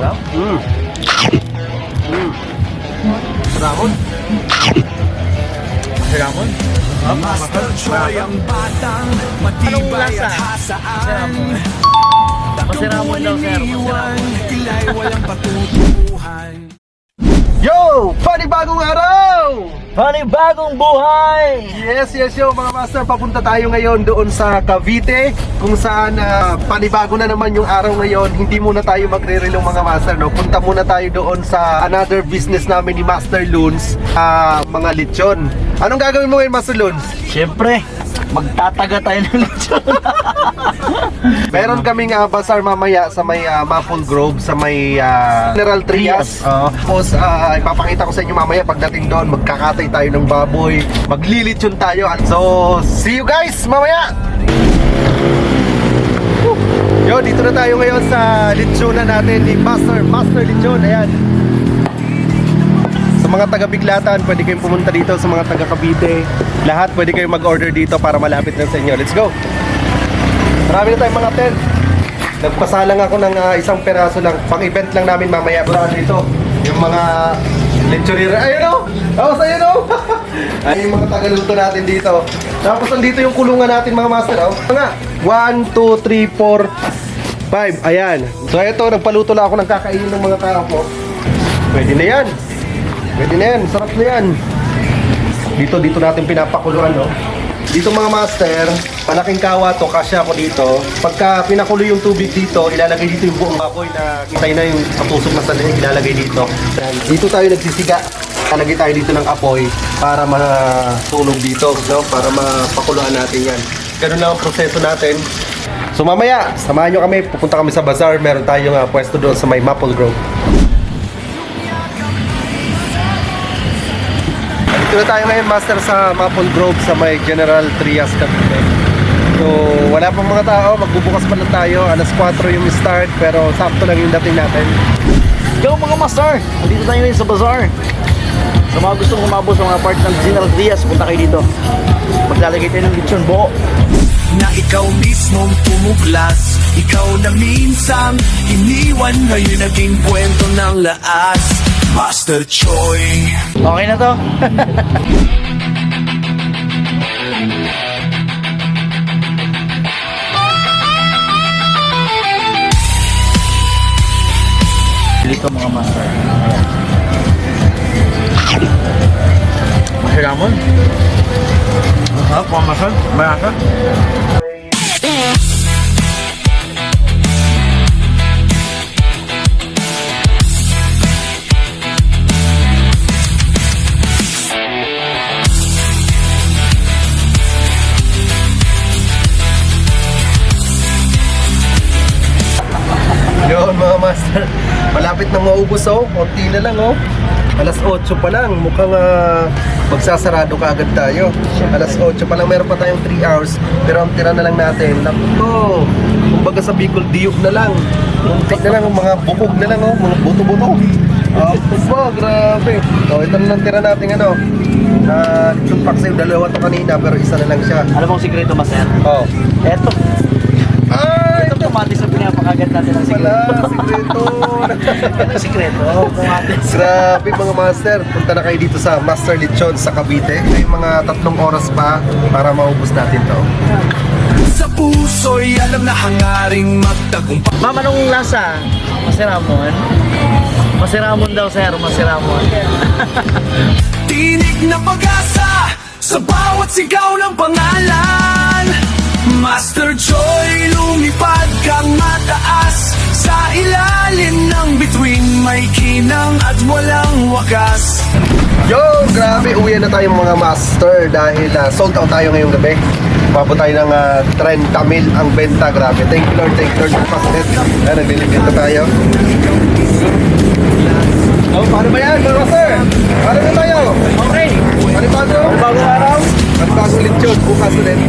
ba? Ramon. Ramon? Master Choi ang batang matibay at hasaan. Masiramon daw, sir. Masiramon. Tila'y walang patutuhan. Yo! Panibagong araw! Panibagong buhay! Yes, yo mga master, papunta tayo ngayon doon sa Cavite kung saan panibago na naman yung araw ngayon. Hindi muna tayo magre-relong mga master, no? Punta muna tayo doon sa another business namin ni Master Loons, mga lechon. Anong gagawin mo ngayon, Master Loons? Siyempre, magtataga tayo ng lechon. Meron kaming bazaar mamaya sa may Maple Grove, sa may General Trias. Tapos ipapakita ko sa inyo mamaya pagdating doon, magkakatay tayo ng baboy, maglilitsyon tayo. So, see you guys mamaya! Yo, dito na tayo ngayon sa litsyonan natin ni Master Lechon. Ayan. Sa mga taga-Biglatan, pwede kayong pumunta dito. Sa mga taga-Cavite, lahat pwede kayong mag-order dito para malapit na sa inyo. Let's go! Marami na tayong mga tent. Nagpasalang ako ng isang peraso lang. Pang-event lang namin mamaya. Buraan dito. Yung mga lechonera. Ayun o! Tapos ayun o! Ay, yung mga tagaluto natin dito. Tapos nandito yung kulungan natin mga master. Mga 1, 2, 3, 4, 5. Ayan. So ito, nagpaluto lang ako ng kakainin ng mga tao ko. Pwede na yan. Pwede na yan. Sarap na yan. Dito natin pinapakuluan, no? Dito mga master, palaking kawa to, kasya ako dito. Pagka pinakulo yung tubig dito, ilalagay dito yung buong baboy na kitay na yung patusok na sandali, ilalagay dito. Dito tayo nagsisiga. Lalagay tayo dito ng apoy para matulog dito, no? Para mapakuluan natin yan. Ganun lang ang proseso natin. So mamaya, samahan nyo kami, pupunta kami sa bazaar. Meron tayong pwesto doon sa may Maple Grove. Dito na tayo ngayon, master, sa Maple Grove sa may General Trias, Cavite. So wala pang mga tao, magbubukas pa lang tayo. Alas 4 yung start, pero sakto lang yung dating natin. Yo mga master, dito tayo ngayon sa bazaar. Sa mga gustong kumabos sa mga part ng General Trias, punta kayo dito. Maglalagay tayo ng lechon buo. Na ikaw mismong tumuglas, ikaw na minsan iniwan, ngayon naging kwento ng laas. Master Choi. Okay na to. Dito mga master. Mahiraman. Mahirap mga master. Mahirap. Yun mga master, malapit na maubos konti na lang Alas 8 pa lang, mukhang magsasarado ka agad tayo. Alas 8 pa lang, meron pa tayong 3 hours. Pero ang tira na lang natin, naku, kumbaga sa Bicol, diyok na lang. Muntik na lang, mga bukog na lang mga buto-buto. Grabe. So ito na lang tira natin lechon paksiw, dalawa to kanina pero isa na lang siya. Alam mo ang sikreto master? Eto. Ay, Ito tomatis na pinapakagat natin ang sikreto. wala, sikreto. Yan ang sikreto. Tomatis. Grabe mga master, punta na kayo dito sa Master Lechon sa Cavite. May mga 3 oras pa para maubos natin to. Sa puso'y alam na hangaring magtagumpay. Ma'am, anong lasa? Masiramon? Masiramon daw, sir. Masiramon. Tinig na pag-asa sa bawat sigaw ng pangalan. Master Choi, lumipad kang mataas sa ilalim ng bituin, may kinang at walang wakas. Yo, grabe, uwi na tayo mga master dahil sold out tayo ngayong gabi. Pabot tayo ng 30 mil ang benta, grabe. Thank you Lord for passet. Naglilipit na tayo. Paano ba yan mga master? Paano na tayo? Okay. Panibago? Bagong araw. Panibago lechon, bukas ulit.